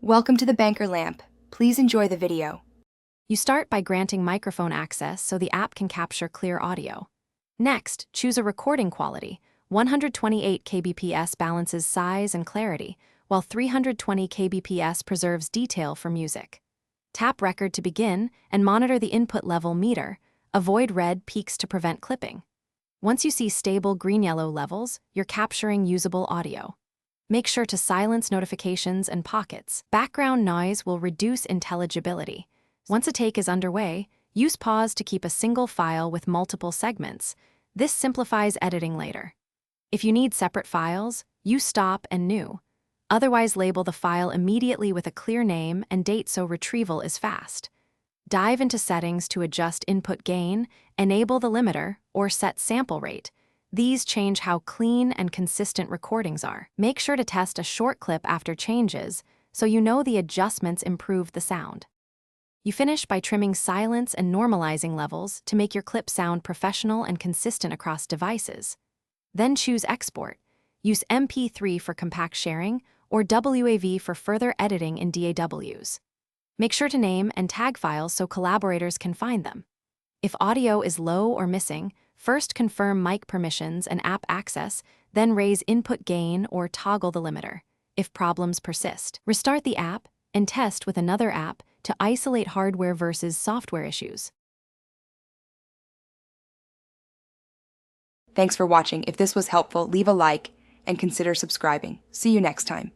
Welcome to the Banker Lamp. Please enjoy the video. You start by granting microphone access so the app can capture clear audio. Next, choose a recording quality. 128 kbps balances size and clarity, while 320 kbps preserves detail for music. Tap Record to begin and monitor the input level meter. Avoid red peaks to prevent clipping. Once you see stable green-yellow levels, you're capturing usable audio. Make sure to silence notifications and pockets. Background noise will reduce intelligibility. Once a take is underway, use pause to keep a single file with multiple segments. This simplifies editing later. If you need separate files, use stop and new. Otherwise, label the file immediately with a clear name and date so retrieval is fast. Dive into settings to adjust input gain, enable the limiter, or set sample rate. These change how clean and consistent recordings are. Make sure to test a short clip after changes so you know the adjustments improve the sound. You finish by trimming silence and normalizing levels to make your clip sound professional and consistent across devices. Then choose Export. Use MP3 for compact sharing or WAV for further editing in DAWs. Make sure to name and tag files so collaborators can find them. If audio is low or missing, first confirm mic permissions and app access, then raise input gain or toggle the limiter. If problems persist, restart the app and test with another app to isolate hardware versus software issues. Thanks for watching. If this was helpful, leave a like and consider subscribing. See you next time.